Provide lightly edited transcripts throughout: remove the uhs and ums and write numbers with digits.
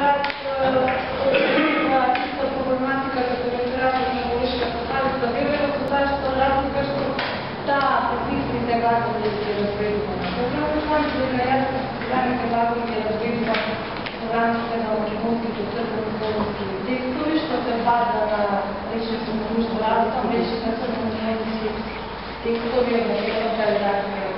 реферат иста проблематика како реферат на Голишката savjesta веројатно затоа што разлика што таа префиксните глаголи се разбедува на програма, дека јас програмите глаголи ги разбедува во рамките на македонските црквено-болонски текстови, што се база на речењето на нужда работа, речењето на црквено-болонски текстови од македонска редакција.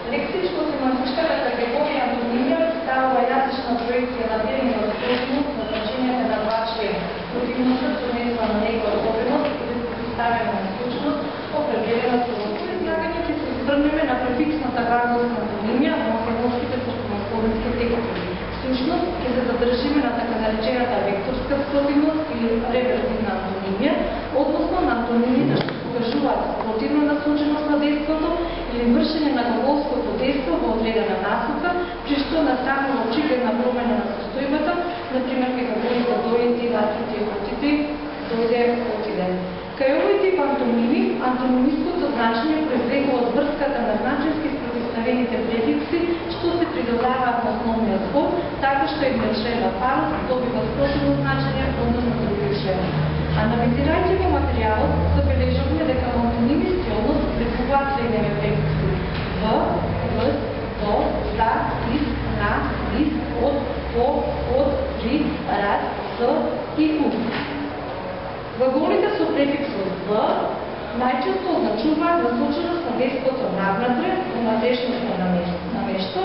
Лексичко-семантичката категорија антонимија представува јазична проекција на терминот сложност на значењата на два члена. Противноста донесла на некоја особеност или представена на случност, определена со излагање ќе се изврнеме на префиксната глаголска антонимија на македонските црквено-болонски текстови. Всушност ќе се задржиме на така наречената векторска спротивност или реверзивна антонимија, односно на антонимите што покажуваат спротивна насоченост на действото или вршење на глаголското действо во одредена насока, при што настанува очигледна промена на состојбата, например кога говорите дојди, вратите, отиде, дојде, отиде. Кај овој тип антоними, антонимиското значење произлегува од врската на значински спротивставените префикси, што се придобаваат на основниот збор, така што еден член на парот добива спротивно значење односно другиот член. Анализирајќи во материјалот, забележавме дека во антонимиски однос влегуваат следните префикси: в, вс, до, за, из, на, из, од, по, од, при, рад, с и у. Глаголите со префиксот в најчесто означуваат насоченост на действото навнатре, во надежноста на нешто,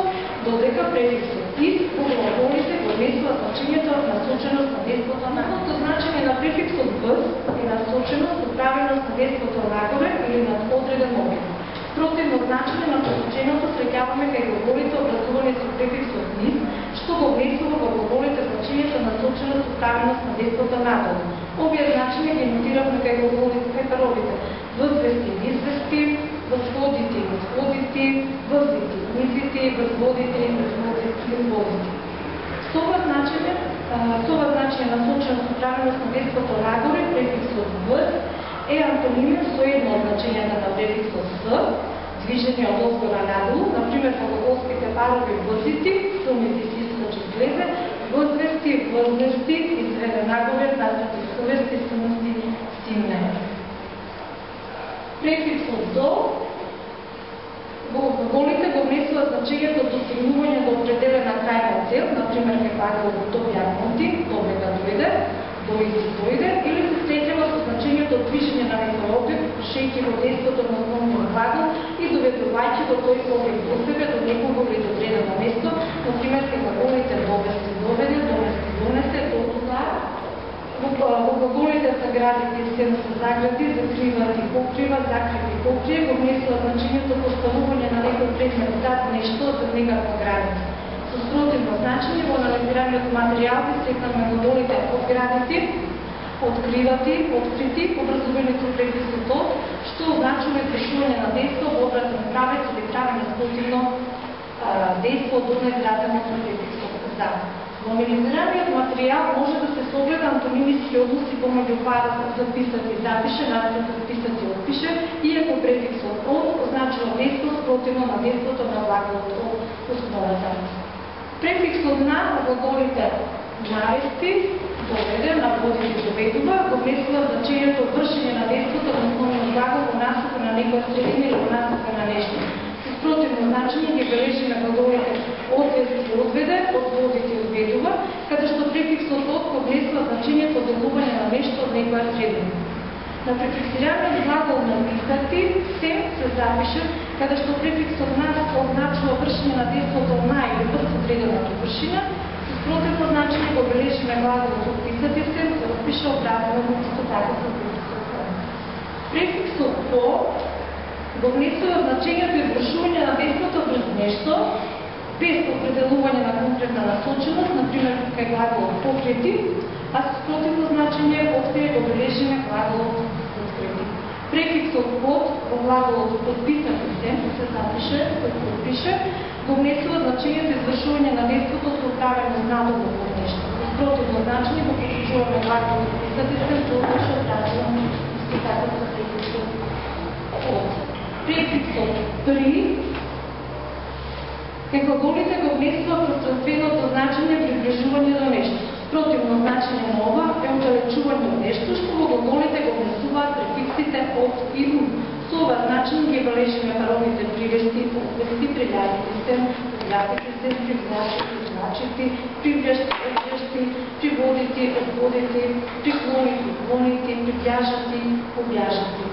додека префиксот из во глаголите го однесува значењето насоченост на действото навнатре. Значење на префиксот вс е насоченост, управеност на действото нагоре или над одреден објект. Противно значење на посоченото среќаваме кај глаголите образувани со префиксот низ, што го внесува во глаголите значењето насоченост, управеност на действото надолу. Овие значења ги нотиравме кај глаголите, кај паролите възвести, низвести, възходити, възходити, възвити, низвити, възводити, възводити. Со ова значење насоченост, управеност на действото нагоре, префиксот вс е антонимија со едно од значењата на префиксот с, движење од озгора надолу, например во глаголските парови възити, сумити си искочи слезе, възвести, възнести, изведе нагоре, назад изхвести, сумести, стимне. Префиксот до во глаголите го внесува значењето достигнување до определена крајна цел, например кај глаголот добјавнати, добега дојде, дојди дојде, или се среќава со значењето движење на некој објект, вршејќи го действото на основниот глагол и доведувајќи го тој објект до себе до некого или до одредено место, например кај глаголите довести доведе, донести донесе, додуда. Во глаголите загради, стена се загради, закриват и покрива, закрив и покрие, го внесува значењето поставување на некој предмет зад нешто за некаква граница. Со спротивно значење во анализираниот материјал ги сретнаме глаголите одградити, откривати, открити, образувани со префиксот од, што означува извршување на дејство во обратен правец или правење спротивно дејство до неизразено со префиксот за. Во анализираниот материјал може да се согледа антонимиски односи помеѓу парата записати и запише, наредно записати и отпише, иако префиксот од означува дејство спротивно на дејството на глаголот од основата. Префиксот на глаголите навести, доведе, наводи и доведува, го внесува значењето вршење на дејството на основниот глагол во насока на некоја средина или во насока на нешто. Спротивно значење ги бележиме глаголите одвести, одведе, одводити, одведува, каде што префиксот од го внесува значењето делување на нешто од некоја средина. На префиксираниот глагол написати се запише, каде што префиксот на означува вршење на дејството на или врз одредената вршина, со спротивно значење го бележиме глаголот отписати се опише образувано исто така со префиксот на. Префиксот по го внесува значењето извршување на дејството врз нешто, без определување на конкретна насоченост, например кај глаголот покрети, а со спротивно значење овде го бележиме глаголот открети. Префиксот под во глаголот подписати се запише, се подпише, го внесува значењето извршување на дејството со управеност надолу од нешто. Со спротивно значење го посочуваме глаголот подписати се, што опише образувано исто така со префиксот од. Префиксот при кај глаголите го внесува пространственото значење приближување до нешто. изполнуваат префиксите од и у. Со ова начин ги бележиме паровите привести, одвести, приљадите се, приљадите се, привлачите, значити, привљашти, одвјашти, приводити, одводити, приклонити, клонити, привљажати, објажати.